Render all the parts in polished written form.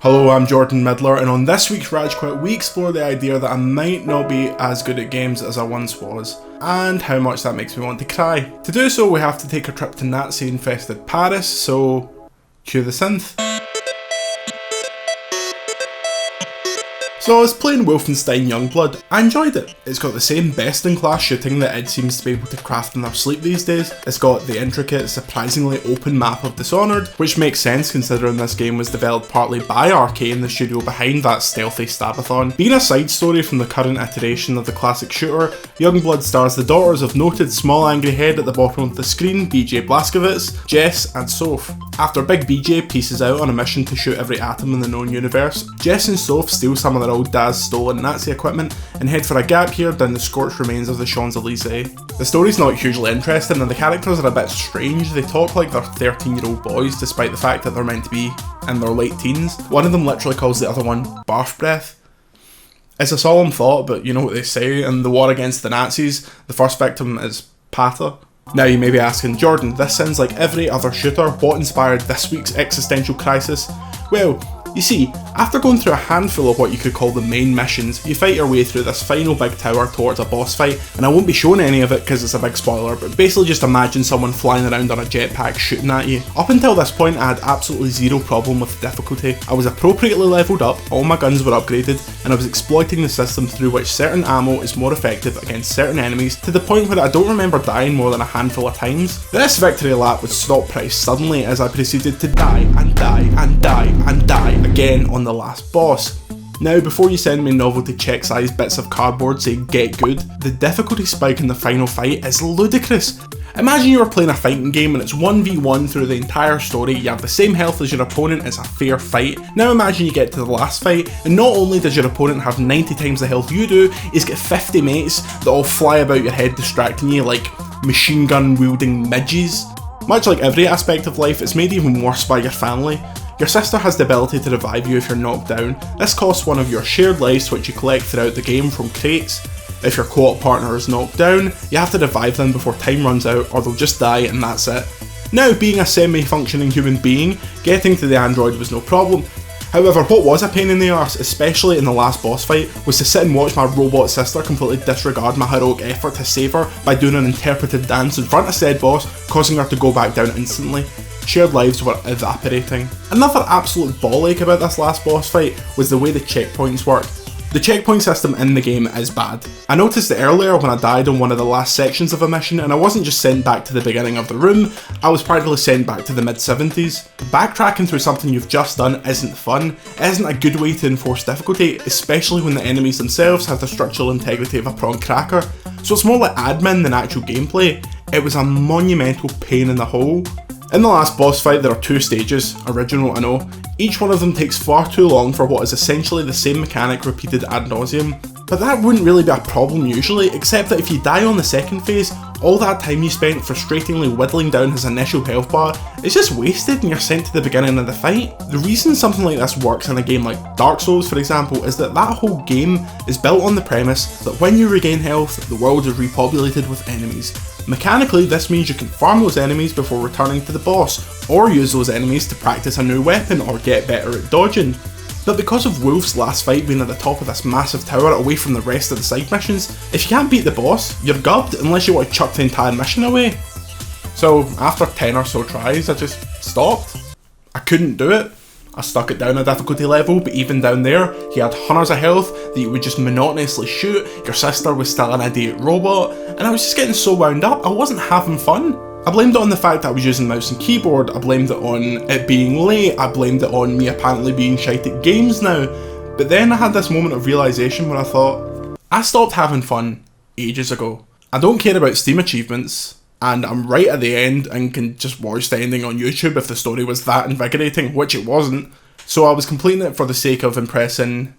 Hello, I'm Jordan Midler, and on this week's Radge Quit, we explore the idea that I might not be as good at games as I once was, and how much that makes me want to cry. To do so, we have to take a trip to Nazi-infested Paris, so cue the synth. So I was playing Wolfenstein Youngblood. I enjoyed it. It's got the same best-in-class shooting that id seems to be able to craft in their sleep these days. It's got the intricate, surprisingly open map of Dishonored, which makes sense considering this game was developed partly by Arcane, the studio behind that stealthy stabathon. Being a side story from the current iteration of the classic shooter, Youngblood stars the daughters of noted small angry head at the bottom of the screen, BJ Blazkowicz, Jess and Soph. After Big BJ pieces out on a mission to shoot every atom in the known universe, Jess and Soph steal some of their old dad's stolen Nazi equipment and head for a gap here down the scorched remains of the Champs-Elysees. The story's not hugely interesting and the characters are a bit strange. They talk like they're 13-year-old boys despite the fact that they're meant to be in their late teens. One of them literally calls the other one barf breath. It's a solemn thought, but you know what they say, in the war against the Nazis, the first victim is Pata. Now you may be asking, Jordan, this sounds like every other shooter, what inspired this week's existential crisis? Well, you see, after going through a handful of what you could call the main missions, you fight your way through this final big tower towards a boss fight, and I won't be showing any of it because it's a big spoiler, but basically just imagine someone flying around on a jetpack shooting at you. Up until this point I had absolutely zero problem with the difficulty. I was appropriately leveled up, all my guns were upgraded, and I was exploiting the system through which certain ammo is more effective against certain enemies to the point where I don't remember dying more than a handful of times. This victory lap would stop pretty suddenly as I proceeded to die and die and die and die again on the last boss. Now, before you send me novelty check-sized bits of cardboard saying get good, the difficulty spike in the final fight is ludicrous. Imagine you were playing a fighting game and it's 1v1 through the entire story, you have the same health as your opponent, it's a fair fight. Now imagine you get to the last fight, and not only does your opponent have 90 times the health you do, he's got 50 mates that all fly about your head distracting you like machine gun wielding midges. Much like every aspect of life, it's made even worse by your family. Your sister has the ability to revive you if you're knocked down. This costs one of your shared lives which you collect throughout the game from crates. If your co-op partner is knocked down, you have to revive them before time runs out or they'll just die and that's it. Now, being a semi-functioning human being, getting to the android was no problem. However, what was a pain in the arse, especially in the last boss fight, was to sit and watch my robot sister completely disregard my heroic effort to save her by doing an interpretive dance in front of said boss, causing her to go back down instantly. Shared lives were evaporating. Another absolute ball ache about this last boss fight was the way the checkpoints work. The checkpoint system in the game is bad. I noticed it earlier when I died on one of the last sections of a mission and I wasn't just sent back to the beginning of the room, I was practically sent back to the mid-70s. Backtracking through something you've just done isn't fun, it isn't a good way to enforce difficulty, especially when the enemies themselves have the structural integrity of a prawn cracker. So it's more like admin than actual gameplay. It was a monumental pain in the hole. In the last boss fight there are two stages, original I know. Each one of them takes far too long for what is essentially the same mechanic repeated ad nauseum. But that wouldn't really be a problem usually, except that if you die on the second phase, all that time you spent frustratingly whittling down his initial health bar is just wasted and you're sent to the beginning of the fight. The reason something like this works in a game like Dark Souls for example is that whole game is built on the premise that when you regain health, the world is repopulated with enemies. Mechanically, this means you can farm those enemies before returning to the boss, or use those enemies to practice a new weapon or get better at dodging. But because of Wolf's last fight being at the top of this massive tower away from the rest of the side missions, if you can't beat the boss, you're gubbed unless you want to chuck the entire mission away. So after 10 or so tries, I just stopped. I couldn't do it. I stuck it down a difficulty level, but even down there, he had hundreds of health that you would just monotonously shoot, your sister was still an idiot robot, and I was just getting so wound up, I wasn't having fun. I blamed it on the fact that I was using mouse and keyboard, I blamed it on it being late, I blamed it on me apparently being shite at games now, but then I had this moment of realisation where I thought, I stopped having fun ages ago. I don't care about Steam achievements, and I'm right at the end and can just watch the ending on YouTube if the story was that invigorating, which it wasn't, so I was completing it for the sake of impressing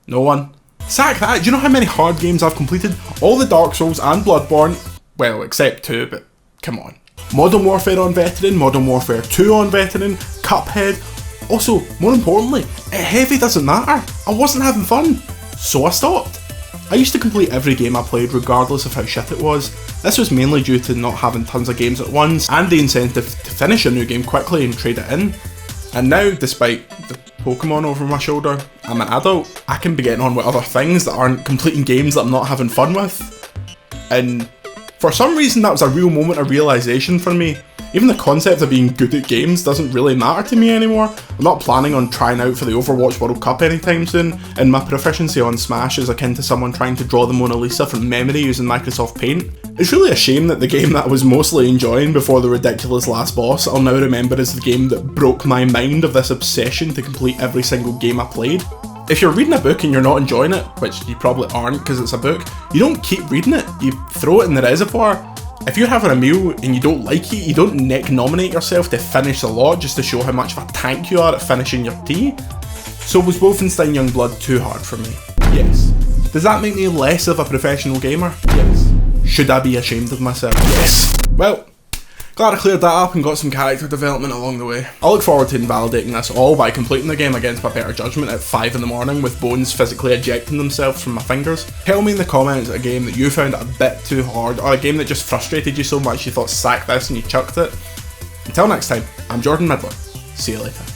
no one. Sack that, do you know how many hard games I've completed? All the Dark Souls and Bloodborne, well except 2, but come on. Modern Warfare on Veteran, Modern Warfare 2 on Veteran, Cuphead. Also, more importantly, heavy doesn't matter. I wasn't having fun, so I stopped. I used to complete every game I played regardless of how shit it was. This was mainly due to not having tons of games at once and the incentive to finish a new game quickly and trade it in. And now, despite the Pokemon over my shoulder. I'm an adult. I can be getting on with other things that aren't completing games that I'm not having fun with. And for some reason that was a real moment of realisation for me. Even the concept of being good at games doesn't really matter to me anymore. I'm not planning on trying out for the Overwatch World Cup anytime soon, and my proficiency on Smash is akin to someone trying to draw the Mona Lisa from memory using Microsoft Paint. It's really a shame that the game that I was mostly enjoying before the ridiculous last boss I'll now remember as the game that broke my mind of this obsession to complete every single game I played. If you're reading a book and you're not enjoying it, which you probably aren't because it's a book, you don't keep reading it, you throw it in the reservoir. If you're having a meal and you don't like it, you don't nominate yourself to finish the lot just to show how much of a tank you are at finishing your tea. So was Wolfenstein Youngblood too hard for me? Yes. Does that make me less of a professional gamer? Yes. Should I be ashamed of myself? Yes. Well, glad I cleared that up and got some character development along the way. I look forward to invalidating this all by completing the game against my better judgment at 5 in the morning with bones physically ejecting themselves from my fingers. Tell me in the comments a game that you found a bit too hard, or a game that just frustrated you so much you thought sack this and you chucked it. Until next time, I'm Jordan Midler. See you later.